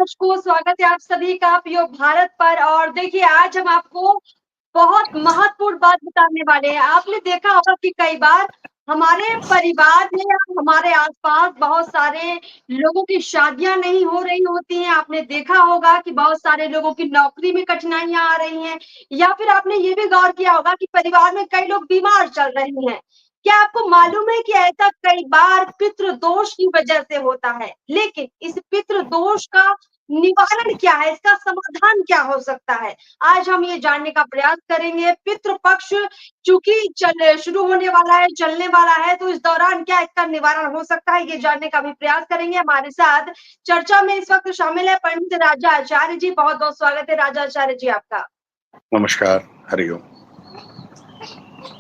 दर्शकों, स्वागत है आप सभी का अपने भारत पर। और देखिए, आज हम आपको बहुत महत्वपूर्ण बात बताने वाले हैं। आपने देखा होगा कि कई बार हमारे परिवार में या हमारे आस-पास बहुत सारे लोगों की शादियाँ नहीं हो रही होती हैं। आपने देखा होगा कि बहुत सारे लोगों की नौकरी में कठिनाइयाँ आ रही हैं, या फिर आपने ये भी गौर किया होगा कि परिवार में कई लोग बीमार चल रहे हैं। क्या आपको मालूम है कि ऐसा कई बार पितृदोष की वजह से होता है? लेकिन इस पितृदोष का निवारण क्या है? इसका समाधान क्या हो सकता है? आज हम ये जानने का प्रयास करेंगे। पितृपक्ष चूँकि चल शुरू होने वाला है, चलने वाला है, तो इस दौरान क्या इसका निवारण हो सकता है, ये जानने का भी प्रयास करेंगे। हमारे साथ चर्चा में इस वक़्त शामिल है पंडित राजा आचार्य जी। बहुत-बहुत स्वागत है राजा आचार्य जी आपका। नमस्कार, हरि ओम।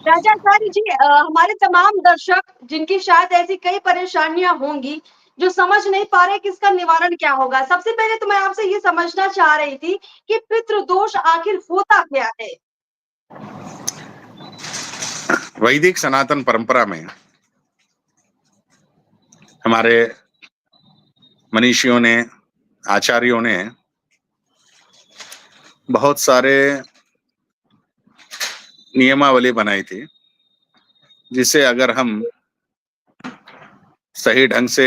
राजा आचार्य जी, हमारे तमाम दर्शक जिनकी शायद ऐसी कई परेशानियाँ होंगी, जो समझ नहीं पा रहे कि इसका निवारण क्या होगा। सबसे पहले तो मैं आपसे ये समझना चाह रही थी कि पितृदोष आखिर होता क्या है? वैदिक सनातन परंपरा में हमारे मनीषियों ने, आचार्यों ने बहुत सारे नियमावली बनाई थी, जिसे अगर हम सही ढंग से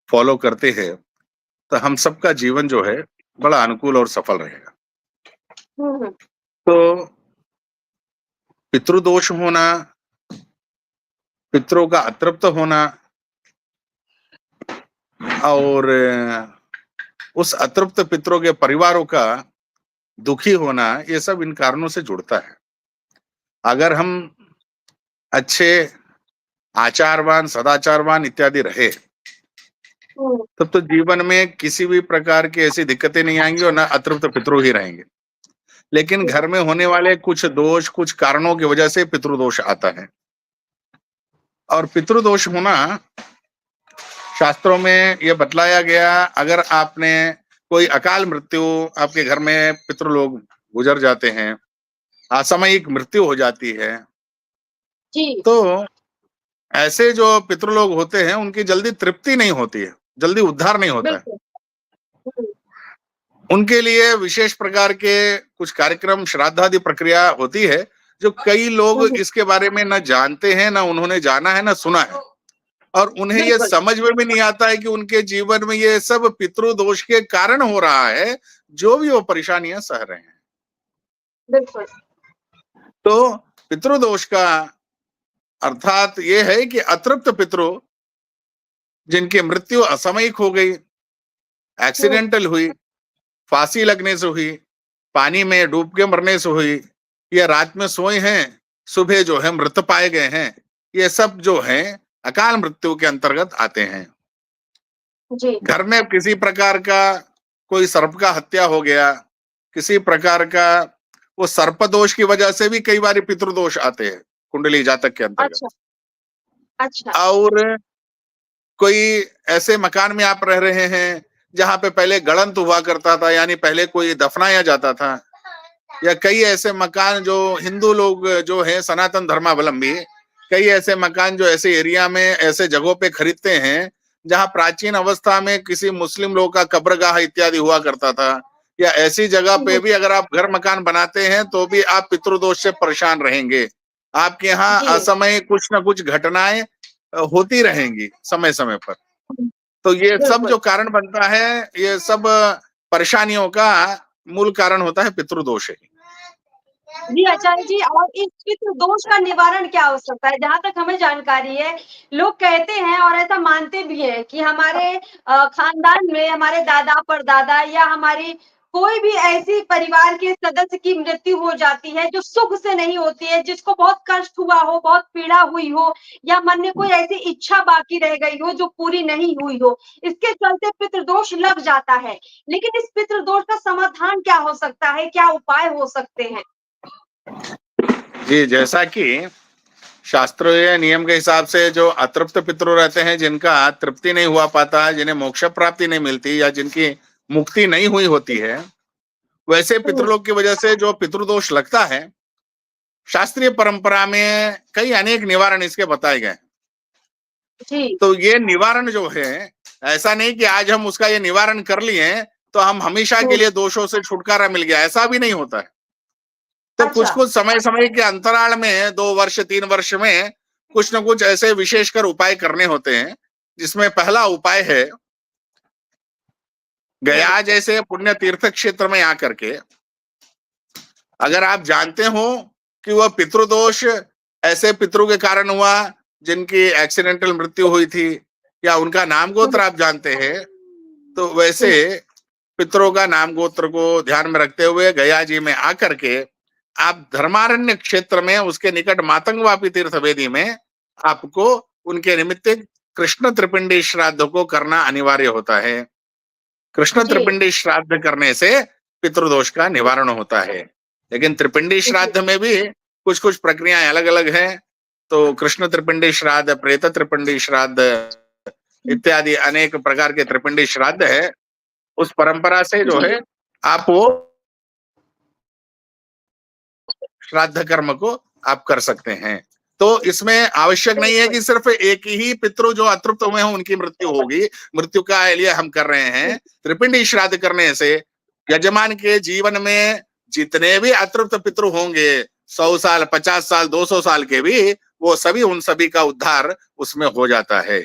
फॉलो करते हैं, तो हम सबका जीवन जो है बड़ा अनुकूल और सफल रहेगा। हुँ, हुँ। तो पितृदोष होना, पितरों का अतृप्त होना और उस अतृप्त पितरों के परिवारों का दुखी होना, ये सब इन कारणों से जुड़ता है। अगर हम अच्छे आचारवान, सदाचारवान इत्यादि रहे, हुँ, तब तो जीवन में किसी भी प्रकार की ऐसी दिक्कतें नहीं आएंगी और ना अतृप्त पितृ ही रहेंगे। लेकिन हुँ, घर में होने वाले कुछ दोष, कुछ कारणों की वजह से पितृदोष आता है। और पितृदोष होना शास्त्रों में यह बतलाया गया, अगर आपने कोई अकाल मृत्यु, आपके घर में पितृ लोग गुजर जाते हैं, असामयिक मृत्यु हो जाती है, जी, तो ऐसे जो पितृ लोग होते हैं उनकी जल्दी तृप्ति नहीं होती है, जल्दी उद्धार नहीं होता है। बिल्कुल। हुँ, उनके लिए विशेष प्रकार के कुछ कार्यक्रम, श्राद्ध आदि प्रक्रिया होती है, जो कई लोग हुँ, हुँ, इसके बारे में न जानते हैं, न उन्होंने जाना है, न सुना है। और उन्हें ये बिल्कुल, समझ में भी नहीं आता है कि उनके जीवन में ये सब पितृदोष के कारण हो रहा है, जो भी वो परेशानियां सह रहे हैं। बिल्कुल। तो पितृदोष का अर्थात ये है कि अतृप्त पितृ जिनकी मृत्यु असामयिक हो गई, हुँ, एक्सीडेंटल हुई, फांसी लगने से हुई, पानी में डूब के मरने से हुई, या रात में सोए हैं, सुबह जो है मृत पाए गए हैं, ये सब जो है अकाल मृत्यु के अंतर्गत आते हैं। जी, घर में किसी प्रकार का कोई सर्प का हत्या हो गया, किसी प्रकार का, वो सर्प दोष की वजह से भी कई बार पितृदोष आते हैं कुंडली जातक के अंतर्गत। अच्छा, अच्छा, और कोई ऐसे मकान में आप रह रहे हैं जहां पे पहले गड़ंत हुआ करता था, यानी पहले कोई दफनाया जाता था, या कई ऐसे मकान जो हिंदू लोग जो है सनातन धर्मावलंबी, कई ऐसे मकान जो ऐसे एरिया में, ऐसे जगहों पे खरीदते हैं जहां प्राचीन अवस्था में किसी मुस्लिम लोग का कब्रगाह इत्यादि हुआ करता था, या ऐसी जगह हुँ, पे हुँ, भी अगर आप घर मकान बनाते हैं तो भी आप पितृदोष से परेशान रहेंगे। आपके यहाँ जी, असमय कुछ ना कुछ घटनाएं होती रहेंगी समय समय पर। हुँ, तो ये सब बिल्कुल। जो कारण बनता है, ये सब परेशानियों का मूल कारण होता है पितृदोष ही। जी, आचार्य जी, और इस पितृदोष का निवारण क्या हो सकता है? जहाँ तक हमें जानकारी है, लोग कहते हैं और ऐसा मानते भी हैं कि हमारे खानदान में हमारे दादा-परदादा या हमारी कोई भी ऐसी परिवार के सदस्य की मृत्यु हो जाती है, जो सुख से नहीं होती है, जिसको बहुत कष्ट हुआ हो, बहुत पीड़ा हुई हो, या मन में कोई ऐसी इच्छा बाकी रह गई हो, जो पूरी नहीं हुई हो। इसके चलते पितृदोष लग जाता है। लेकिन इस पितृदोष का समाधान क्या हो सकता है? क्या उपाय हो सकते हैं? जी, जैसा कि शास्त्रीय नियम के हिसाब से जो अतृप्त पितृ रहते हैं, जिनका तृप्ति नहीं हुआ पाता, जिन्हें मोक्ष प्राप्ति नहीं मिलती, या जिनकी मुक्ति नहीं हुई होती है, वैसे हुँ, पितृलोक की वजह से जो पितृदोष लगता है, शास्त्रीय परंपरा में कई अनेक निवारण इसके बताए गए। जी। तो ये निवारण जो है, ऐसा नहीं कि आज हम उसका ये निवारण कर लिए तो हम हमेशा के लिए दोषों से छुटकारा मिल गया, ऐसा भी नहीं होता है। तो कुछ अच्छा, कुछ समय समय के अंतराल में 2 वर्ष 3 वर्ष में कुछ न कुछ ऐसे विशेषकर उपाय करने होते हैं, जिसमें पहला उपाय है गया जैसे पुण्य तीर्थ क्षेत्र में आकर के अगर आप जानते हो कि वह पितृदोष ऐसे पितरों के कारण हुआ जिनकी एक्सीडेंटल मृत्यु हुई थी या उनका नाम गोत्र आप जानते हैं, तो वैसे पितरों का नाम गोत्र को ध्यान में रखते हुए गया जी में आकर के आप धर्मारण्य क्षेत्र में उसके निकट मातंगवापी तीर्थ वेदी में आपको उनके निमित्त कृष्ण त्रिपिंडी श्राद्ध को करना अनिवार्य होता है। कृष्ण जी, त्रिपिंडी श्राद्ध करने से पितृदोष का निवारण होता है। लेकिन त्रिपिंडी जी, श्राद्ध में भी कुछ कुछ प्रक्रियाएं अलग अलग हैं। तो कृष्ण त्रिपिंडी श्राद्ध, प्रेत त्रिपिंडी श्राद्ध इत्यादि अनेक प्रकार के त्रिपिंडी श्राद्ध है। उस परंपरा से जो जी, है आप वो श्राद्ध कर्म को आप कर सकते हैं। तो इसमें आवश्यक नहीं है बिल्कुल। कि सिर्फ एक ही पितृ जो अतृप्त हुए हैं उनकी मृत्यु होगी, मृत्यु का लिए हम कर रहे हैं। त्रिपिंडी श्राद्ध करने से यजमान के जीवन में जितने भी अतृप्त पितृ होंगे, 100 साल 50 साल 200 साल के भी, वो सभी उन सभी का उद्धार उसमें हो जाता है।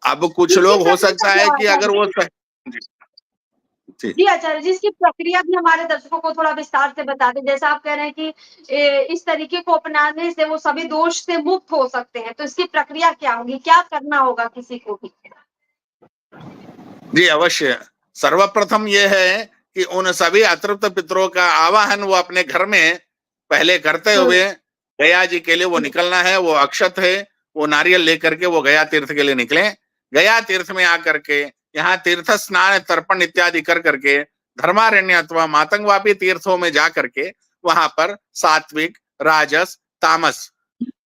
अब कुछ इसकी लोग हो प्रक्रिया सकता क्या है है कि अगर आचार्य वो जी? जी जी जी आचार्य जी, इसकी प्रक्रिया भी हमारे दर्शकों को थोड़ा विस्तार से बता दें। जैसा आप कह रहे हैं कि इस तरीके को अपनाने से वो सभी दोष से मुक्त हो सकते हैं, तो इसकी प्रक्रिया क्या होगी? क्या करना होगा किसी को भी? जी अवश्य। सर्वप्रथम ये है कि उन सभी अतृप्त पितरों का आवाहन वो अपने घर में पहले करते हुँ, हुए गया जी के लिए वो हुँ, निकलना है। वो अक्षत है, वो नारियल लेकर के वो गया तीर्थ के लिए निकले। गया तीर्थ में आकर के यहाँ तीर्थ स्नान तर्पण इत्यादि कर करके धर्मारण्य अथवा मातंगवापी तीर्थों में जा करके वहां पर सात्विक, राजस, तामस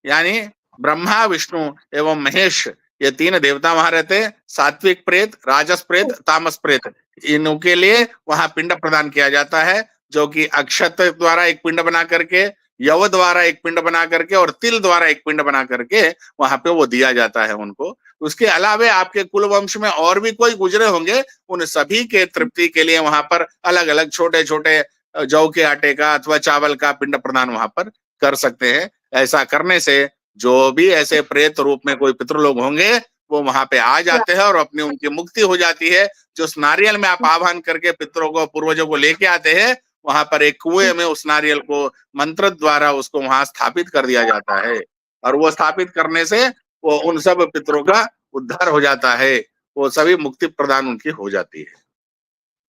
यानी ब्रह्मा, विष्णु एवं महेश ये तीन देवता वहां रहते हैं। सात्विक प्रेत, राजस प्रेत, तामस प्रेत, इनके लिए वहां पिंड प्रदान किया जाता है, जो कि अक्षत द्वारा एक पिंड बना करके, यव द्वारा एक पिंड बना करके और तिल द्वारा एक पिंड बना करके वहां पे वो दिया जाता है उनको। उसके अलावे आपके कुल वंश में और भी कोई गुजरे होंगे, उन सभी के तृप्ति के लिए वहां पर अलग अलग छोटे छोटे जौ के आटे का अथवा चावल का पिंड प्रदान वहां पर कर सकते हैं। ऐसा करने से जो भी ऐसे प्रेत रूप में कोई पितृ लोग होंगे वो वहां पे आ जाते हैं और अपनी उनकी मुक्ति हो जाती है। जो उस नारियल में आप आह्वान करके पितरों को पूर्वजों को लेके आते हैं, वहां पर एक कुएं में उस नारियल को मंत्र द्वारा उसको वहां स्थापित कर दिया जाता है और वो स्थापित करने से वो उन सब पितरों का उद्धार हो जाता है। वो सभी मुक्ति प्रदान उनकी हो जाती है।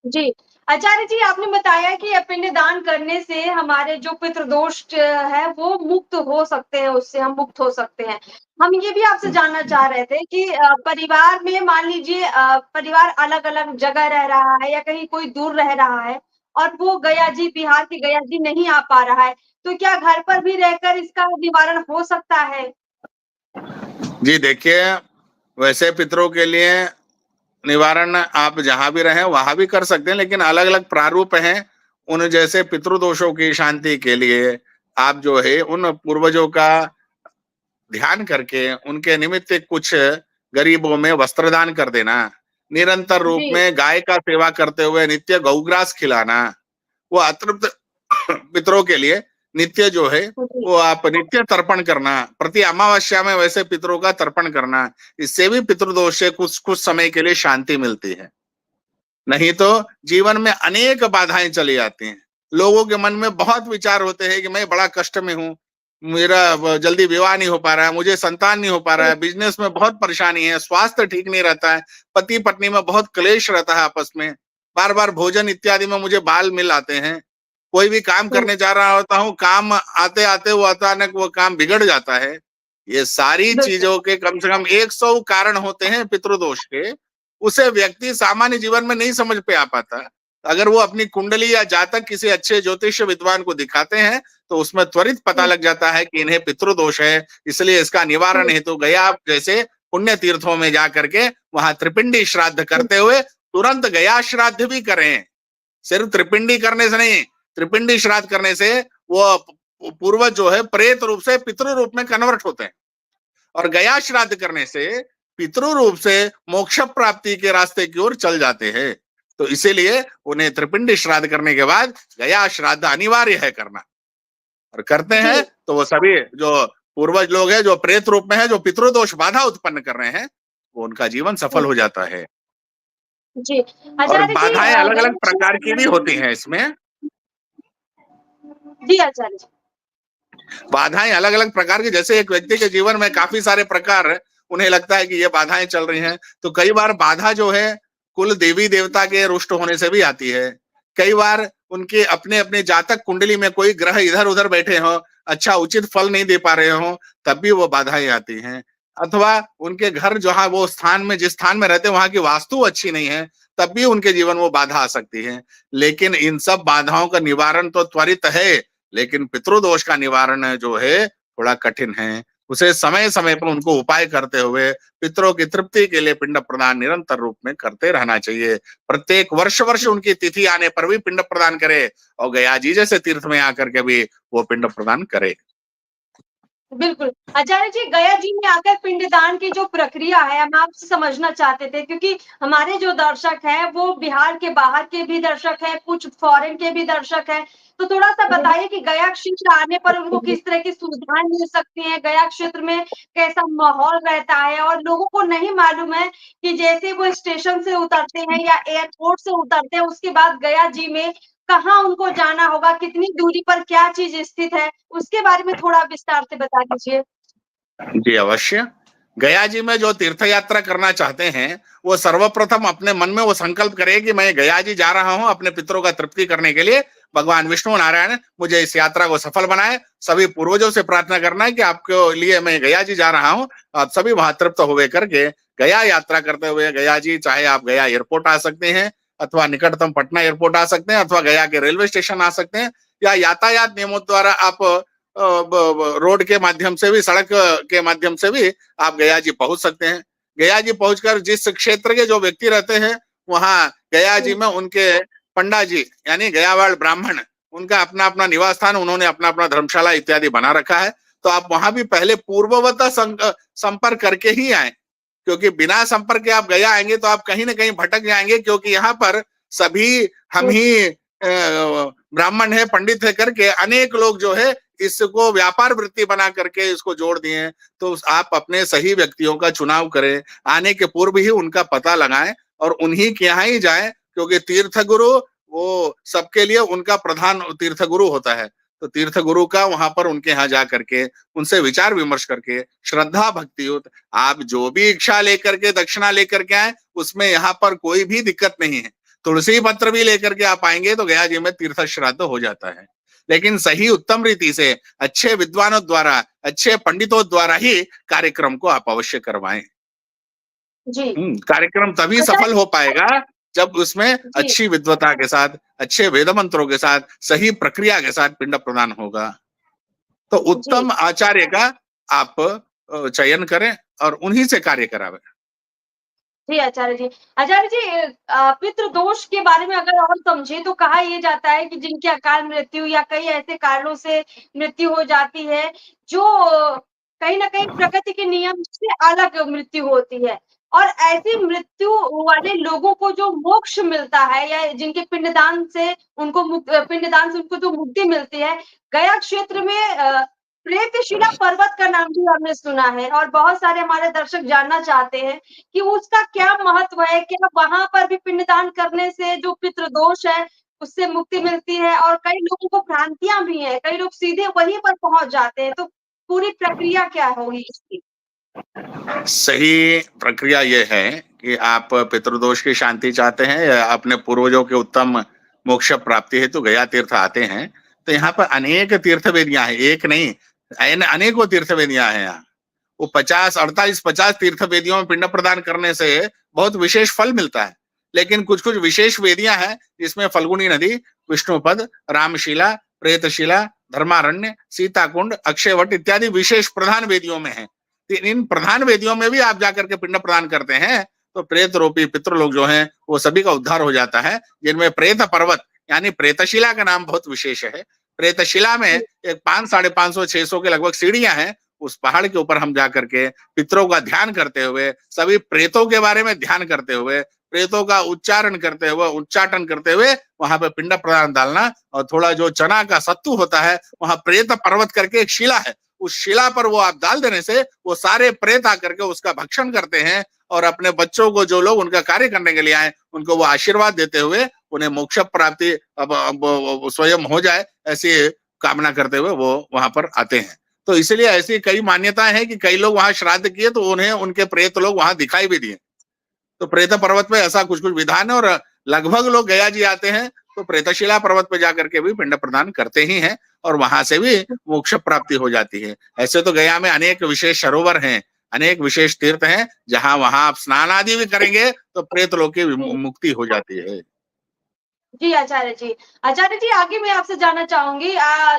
जी। आचार्य जी, आपने बताया कि पिंड दान करने से हमारे जो पितृदोष है, वो मुक्त हो सकते हैं, उससे हम मुक्त हो सकते हैं। हम ये भी आपसे जानना चाह रहे थे कि परिवार में मान लीजिए परिवार अलग-अलग जगह रह रहा है या कहीं कोई दूर रह रहा है और वो गया जी, बिहार के गया जी नहीं आ पा रहा है, तो क्या घर पर भी रहकर इसका निवारण हो सकता है? जी देखिए, वैसे पितरों के लिए निवारण आप जहां भी रहे वहां भी कर सकते हैं, लेकिन अलग अलग प्रारूप हैं। उन जैसे पितृदोषों की शांति के लिए आप जो है उन पूर्वजों का ध्यान करके उनके निमित्त कुछ गरीबों में वस्त्र दान कर देना, निरंतर रूप जी, में गाय का सेवा करते हुए नित्य गौग्रास खिलाना, वो अतृप्त पितरों के लिए नित्य जो है जी, वो आप नित्य तर्पण करना, प्रति अमावस्या में वैसे पितरों का तर्पण करना, इससे भी पितृदोष से कुछ कुछ समय के लिए शांति मिलती है। नहीं तो जीवन में अनेक बाधाएं चली आती हैं। लोगों के मन में बहुत विचार होते हैं कि मैं बड़ा कष्ट में हूँ, मेरा जल्दी विवाह नहीं हो पा रहा है, मुझे संतान नहीं हो पा रहा है, बिजनेस में बहुत परेशानी है, स्वास्थ्य ठीक नहीं रहता है, पति पत्नी में बहुत क्लेश रहता है आपस में, बार बार भोजन इत्यादि में मुझे बाल मिल आते हैं, कोई भी काम हुँ, करने जा रहा होता हूँ, काम आते आते वो अचानक वो काम बिगड़ जाता है। ये सारी बिल्कुल, चीजों के कम से कम 100 कारण होते हैं पितृदोष के। उसे व्यक्ति सामान्य जीवन में नहीं समझ पे आ पाता। अगर वो अपनी कुंडली या जातक किसी अच्छे ज्योतिष विद्वान को दिखाते हैं, तो उसमें त्वरित पता हुँ, लग जाता है कि इन्हें पितृदोष है, इसलिए इसका निवारण हुँ, हेतु गया जैसे पुण्य तीर्थों में जा करके वहां त्रिपिंडी श्राद्ध हुँ, करते हुए तुरंत गया श्राद्ध भी करें। सिर्फ त्रिपिंडी करने से नहीं, त्रिपिंडी श्राद्ध करने से वो पूर्वज जो है प्रेत रूप से पितृ रूप में कन्वर्ट होते हैं। और गया श्राद्ध करने से पितृ रूप से मोक्ष प्राप्ति के रास्ते की ओर चल जाते हैं। तो इसीलिए उन्हें त्रिपिंडी श्राद्ध करने के बाद गया श्राद्ध अनिवार्य है करना, और करते जी हैं तो वो सभी जो पूर्वज लोग हैं, जो प्रेत रूप में है, जो पितृदोष बाधा उत्पन्न कर रहे हैं, वो उनका जीवन सफल हो जाता है। जी और आचार्य जी बाधाएं अलग अलग प्रकार की भी होती गणेश हैं इसमें। जी आचार्य जी बाधाएं अलग अलग प्रकार की, जैसे एक व्यक्ति के जीवन में काफी सारे प्रकार उन्हें लगता है कि ये बाधाएं चल रही हैं, तो कई बार बाधा जो है कुल देवी देवता के रुष्ट होने से भी आती है। कई बार उनके अपने अपने जातक कुंडली में कोई ग्रह इधर उधर बैठे हो, अच्छा उचित फल नहीं दे पा रहे हो, तब भी वो बाधाएं आती हैं। अथवा उनके घर जहां वो स्थान में, जिस स्थान में रहते हैं वहां की वास्तु अच्छी नहीं है, तब भी उनके जीवन वो बाधा आ सकती है। लेकिन इन सब बाधाओं का निवारण तो त्वरित है, लेकिन पितृदोष का निवारण जो है थोड़ा कठिन है। उसे समय समय पर उनको उपाय करते हुए पितरों की तृप्ति के लिए पिंड प्रदान निरंतर रूप में करते रहना चाहिए। प्रत्येक वर्ष वर्ष उनकी तिथि आने पर भी पिंड प्रदान करे, और गया जी जैसे तीर्थ में आकर के भी वो पिंड प्रदान करे। बिल्कुल आचार्य जी, गया जी में आकर पिंडदान की जो प्रक्रिया है हम आपसे समझना चाहते थे, क्योंकि हमारे जो दर्शक हैं वो बिहार के बाहर के भी दर्शक हैं, कुछ फॉरेन के भी दर्शक हैं। तो थोड़ा सा बताइए कि गया क्षेत्र आने पर उनको किस तरह की सुविधाएं मिल सकती हैं, गया क्षेत्र में कैसा माहौल रहता है, और लोगों को नहीं मालूम है कि जैसे वो स्टेशन से उतरते हैं या एयरपोर्ट से उतरते हैं उसके बाद गया जी में कहाँ उनको जाना होगा, कितनी दूरी पर क्या चीज स्थित है, उसके बारे में थोड़ा विस्तार से बता दीजिए। जी अवश्य। गया जी में जो तीर्थ यात्रा करना चाहते हैं, वो सर्वप्रथम अपने मन में वो संकल्प करे कि मैं गया जी जा रहा हूं अपने पितरों का तृप्ति करने के लिए। भगवान विष्णु नारायण मुझे इस यात्रा को सफल बनाए। सभी पूर्वजों से प्रार्थना करना है कि आपके लिए मैं गया जी जा रहा हूं, आप सभी वहां तृप्त हुए करके गया यात्रा करते हुए गया जी, चाहे आप गया एयरपोर्ट आ सकते हैं, अथवा निकटतम पटना एयरपोर्ट आ सकते हैं, अथवा गया के रेलवे स्टेशन आ सकते हैं, या यातायात नियमों द्वारा आप रोड के माध्यम से भी, सड़क के माध्यम से भी आप गया जी पहुंच सकते हैं। गया जी पहुंचकर जिस क्षेत्र के जो व्यक्ति रहते हैं, वहां गया जी में उनके पंडा जी यानी गयावाड़ ब्राह्मण, उनका अपना अपना निवास स्थान, उन्होंने अपना अपना धर्मशाला इत्यादि बना रखा है। तो आप वहां भी पहले पूर्ववत संपर्क करके ही आए, क्योंकि बिना संपर्क के आप गया आएंगे तो आप कहीं ना कहीं भटक जाएंगे, क्योंकि यहाँ पर सभी हम ही ब्राह्मण है, पंडित है करके अनेक लोग जो है इसको व्यापार वृत्ति बना करके इसको जोड़ दिए हैं। तो आप अपने सही व्यक्तियों का चुनाव करें, आने के पूर्व ही उनका पता लगाएं और उन्हीं के यहाँ ही जाएं, क्योंकि तीर्थ गुरु वो सबके लिए उनका प्रधान तीर्थ गुरु होता है। तो तीर्थ गुरु का वहां पर उनके यहाँ जा करके उनसे विचार विमर्श करके श्रद्धा भक्ति हो, आप जो भी इच्छा लेकर के दक्षिणा लेकर के आए, उसमें यहाँ पर कोई भी दिक्कत नहीं है। तुलसी पत्र भी लेकर के आप आएंगे तो गया जी में तीर्थ श्राद्ध हो जाता है। लेकिन सही उत्तम रीति से अच्छे विद्वानों द्वारा, अच्छे पंडितों द्वारा ही कार्यक्रम को आप अवश्य करवाएं। जी कार्यक्रम तभी अच्छा सफल हो पाएगा जब उसमें जी अच्छी विद्वता के साथ, अच्छे वेद मंत्रों के साथ, सही प्रक्रिया के साथ पिंड प्रदान होगा। तो जी उत्तम आचार्य का आप चयन करें और उन्हीं से कार्य करावें। जी आचार्य जी। आचार्य जी पितृ दोष के बारे में अगर और समझे तो कहा ये जाता है कि जिनकी अकाल मृत्यु या कई ऐसे कारणों से मृत्यु हो जाती है, जो कहीं न कहीं प्रकृति के नियम से अलग मृत्यु होती है। और ऐसी मृत्यु वाले लोगों को जो मोक्ष मिलता है या जिनके पिंडदान से उनको जो मुक्ति मिलती है, गया क्षेत्र में प्रेतशिला पर्वत का नाम भी हमने सुना है, और बहुत सारे हमारे दर्शक जानना चाहते हैं कि उसका क्या महत्व है? क्या वहाँ पर भी पिंडदान करने से जो पितृदोष है, उससे मुक्ति मिलती है? और कई लोगों को भ्रांतियाँ भी हैं, कई लोग सीधे वहीं पर पहुँच जाते हैं, तो पूरी प्रक्रिया क्या होगी इसकी? सही प्रक्रिया ये है कि आप पितृदोष की शांति चाहते हैं या अपने पूर्वजों के उत्तम मोक्ष प्राप्ति हेतु गया तीर्थ आते हैं, तो यहाँ पर अनेक तीर्थ वेदियां हैं, एक नहीं अनेकों तीर्थ वेदियां हैं। यहाँ वो 50 तीर्थ वेदियों में पिंड प्रदान करने से बहुत विशेष फल मिलता है। लेकिन कुछ कुछ विशेष वेदियां हैं जिसमें फल्गुनी नदी, विष्णुपद, रामशिला, प्रेतशिला, धर्मारण्य, सीताकुंड, अक्षयवट इत्यादि विशेष प्रधान वेदियों में है। इन प्रधान वेदियों में भी आप जाकर के पिंड प्रदान करते हैं तो प्रेत रूपी पितृ लोग जो हैं वो सभी का उद्धार हो जाता है। जिनमें प्रेत पर्वत यानी प्रेतशिला का नाम बहुत विशेष है। प्रेतशिला में एक 500, 550, 600 के लगभग सीढ़ियां हैं, उस पहाड़ के ऊपर हम जा करके पितरों का ध्यान करते हुए, सभी प्रेतों के बारे में ध्यान करते हुए, प्रेतों का उच्चारण करते हुए, उच्चाटन करते हुए वहां पे पिंड प्रदान डालना। और थोड़ा जो चना का सत्तू होता है, वहां प्रेत पर्वत करके एक शिला है, उस शिला पर वो आप डाल देने से वो सारे प्रेत आकर के उसका भक्षण करते हैं और अपने बच्चों को, जो लोग उनका कार्य करने के लिए आए, उनको वो आशीर्वाद देते हुए उन्हें मोक्ष प्राप्ति अब स्वयं हो जाए, ऐसी कामना करते हुए वो वहां पर आते हैं। तो इसलिए ऐसी कई मान्यताएं हैं कि कई लोग वहां श्राद्ध किए तो उन्हें उनके प्रेत लोग वहां दिखाई भी दिए। तो प्रेत पर्वत पे ऐसा कुछ कुछ विधान है, और लगभग लोग गया जी आते हैं तो प्रेतशिला पर्वत पे जाकर के भी पिंड प्रदान करते ही हैं, और वहां से भी मोक्ष प्राप्ति हो जाती है। ऐसे तो गया में अनेक विशेष सरोवर हैं, अनेक विशेष तीर्थ हैं, जहां वहां आप स्नान आदि भी करेंगे तो प्रेत लोग की मुक्ति हो जाती है। जी, आचार्य जी। आचार्य जी, आगे मैं आपसे जानना चाहूँगी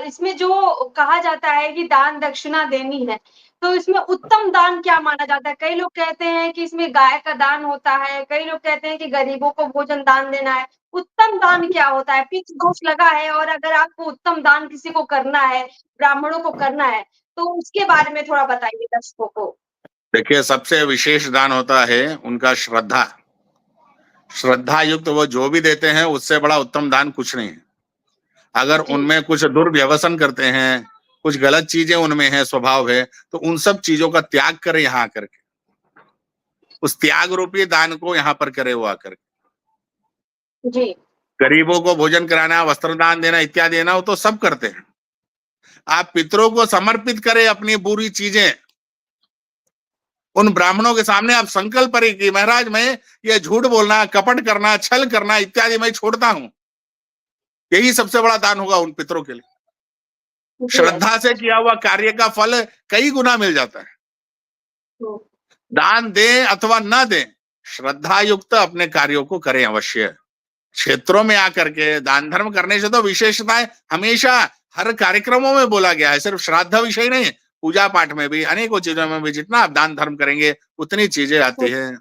इसमें जो कहा जाता है कि दान दक्षिणा देनी है, तो इसमें उत्तम दान क्या माना जाता है? कई लोग कहते हैं कि इसमें गाय का दान होता है, कई लोग कहते हैं कि गरीबों को भोजन दान देना है। उत्तम दान क्या होता है? पितृ दोष लगा है और अगर आपको उत्तम दान किसी को करना है, ब्राह्मणों को करना है, तो उसके बारे में थोड़ा बताइए दर्शकों को। देखिए, सबसे विशेष दान होता है उनका श्रद्धा। श्रद्धा युक्त वो जो भी देते हैं, उससे बड़ा उत्तम दान कुछ नहीं है। अगर जी, उनमें कुछ दुर्व्यसन करते हैं, कुछ गलत चीजें उनमें है, स्वभाव है, तो उन सब चीजों का त्याग करें यहाँ आकर के। उस त्याग रूपी दान को यहाँ पर करे वो आकर के। जी, गरीबों को भोजन कराना, वस्त्र दान देना इत्यादि देना, वो तो सब करते हैं। आप पितरों को समर्पित करें अपनी बुरी चीजें। उन ब्राह्मणों के सामने आप संकल्प करें कि महाराज, मैं ये झूठ बोलना, कपट करना, छल करना इत्यादि मैं छोड़ता हूं। यही सबसे बड़ा दान होगा उन पितरों के लिए। जी, श्रद्धा से अच्छा। किया हुआ कार्य का फल कई गुना मिल जाता है। हुँ, दान दें अथवा न दें, श्रद्धा युक्त अपने कार्यों को करें अवश्य। क्षेत्रों में आकर के दान धर्म करने से तो विशेषताएं हमेशा हर कार्यक्रमों में बोला गया है, सिर्फ श्राद्ध विषय नहीं, पूजा पाठ में भी, अनेकों चीजों में भी जितना आप दान धर्म करेंगे उतनी चीजें आती हुँ, है।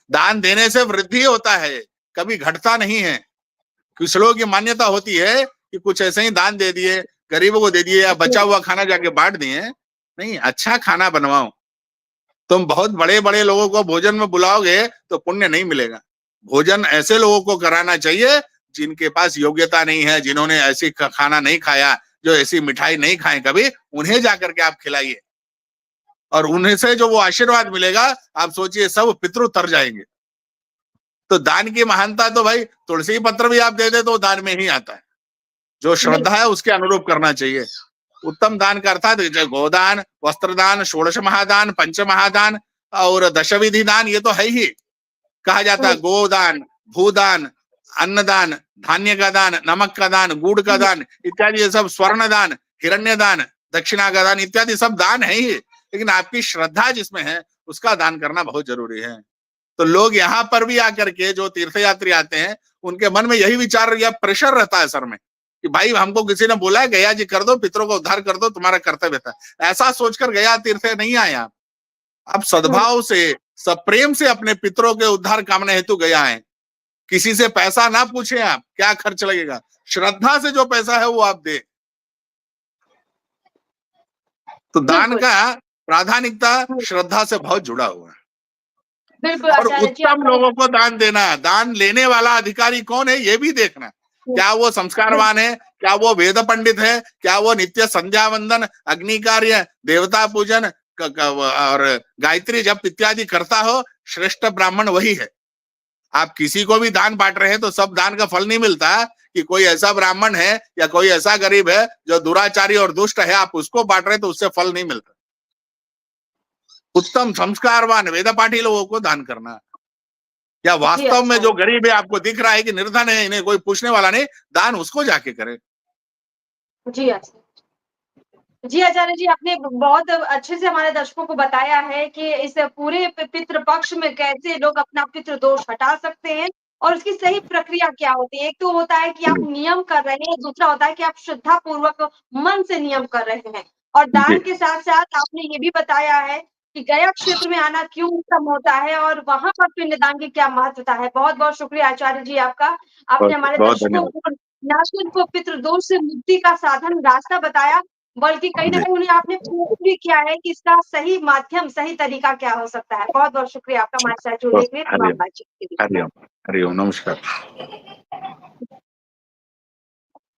दान देने से वृद्धि होता है, कभी घटता नहीं है। कुछ लोगों की मान्यता होती है कि कुछ ऐसे ही दान दे दिए, गरीबों को दे दिए, या बचा जी, हुआ खाना जाके बांट दिए। नहीं, अच्छा खाना बनवाओ। तुम बहुत बड़े बड़े लोगों को भोजन में बुलाओगे तो पुण्य नहीं मिलेगा। भोजन ऐसे लोगों को कराना चाहिए जिनके पास योग्यता नहीं है, जिन्होंने ऐसी खाना नहीं खाया, जो ऐसी मिठाई नहीं खाए कभी, उन्हें जाकर के आप खिलाइए, और उन्हें से जो वो आशीर्वाद मिलेगा, आप सोचिए सब पितृ तर जाएंगे। तो दान की महानता तो भाई, तुलसी पत्र भी आप दे दे तो दान में ही आता है। जो श्रद्धा बिल्कुल। है उसके अनुरूप करना चाहिए। उत्तम दान का अर्थात गोदान, वस्त्रदान, षोडश महादान, पंच महादान और दशविधि दान, ये तो है ही। कहा जाता है हुँ, गोदान, भूदान, अन्नदान, धान्य का दान, नमक का दान, गुड़ का हुँ, दान इत्यादि, ये सब स्वर्ण दान, हिरण्य दान, दक्षिणा का दान इत्यादि सब दान है ही। लेकिन आपकी श्रद्धा जिसमें है उसका दान करना बहुत जरूरी है। तो लोग यहाँ पर भी आकर के, जो तीर्थयात्री आते हैं, उनके मन में यही विचार या प्रेशर रहता है सर में कि भाई हमको किसी ने बोला है गया जी कर दो, पितरों को उद्धार कर दो, तुम्हारा कर्तव्य था। ऐसा सोचकर गया तीर्थ नहीं आए आप हुँ, सद्भाव से, सब प्रेम से अपने पितरों के उद्धार कामना हेतु गया है। किसी से पैसा ना पूछे आप क्या खर्च लगेगा, श्रद्धा से जो पैसा है वो आप दे। तो दान बिल्कुल। का प्राधानिकता हुँ, श्रद्धा से बहुत जुड़ा हुआ है। बिल्कुल और आचार्य जी उत्तम आपने लोगों को दान देना, दान लेने वाला अधिकारी कौन है ये भी देखना। हुँ, क्या वो संस्कारवान है, क्या वो वेद पंडित है, क्या वो नित्य संध्या वंदन, अग्नि कार्य, देवता पूजन और गायत्री जप इत्यादि करता हो, श्रेष्ठ ब्राह्मण वही है। आप किसी को भी दान बांट रहे हैं तो सब दान का फल नहीं मिलता, कि कोई ऐसा ब्राह्मण है या कोई ऐसा गरीब है जो दुराचारी और दुष्ट है, आप उसको बांट रहे हैं तो उससे फल नहीं मिलता। उत्तम संस्कारवान वेद पाठी लोगों को दान करना, या जी वास्तव में जो आचार्य। गरीब है, आपको दिख रहा है कि निर्धन है, इन्हें कोई पूछने वाला नहीं, दान उसको जाके करे। जी आचार्य। जी आचार्य जी, आपने बहुत अच्छे से हमारे दर्शकों को बताया है कि इस पूरे पितृ पक्ष में कैसे लोग अपना पितृ दोष हटा सकते हैं और उसकी सही प्रक्रिया क्या होती है। एक तो होता है कि आप नियम कर रहे हैं, दूसरा होता है कि आप श्रद्धा पूर्वक मन से नियम कर रहे हैं। और जी, दान के साथ-साथ आपने ये भी बताया है कि गया क्षेत्र में आना क्यों उत्तम होता है और वहाँ पर पिंडदान की क्या महत्वता है। बहुत-बहुत शुक्रिया आचार्य जी आपका। आपने बहुत हमारे बहुत दर्शकों धन्यवाद। को ना सिर्फ पितृ दोष से मुक्ति का साधन रास्ता बताया, बल्कि कहीं न जी, कहीं उन्हें आपने प्रूव भी किया है कि इसका सही माध्यम, सही तरीका क्या हो सकता है। बहुत-बहुत शुक्रिया आपका हमारे साथ तो जुड़ने के लिए, हरि तमाम ओम, बातचीत के लिए। हरि ओम, हरि ओम, नमस्कार।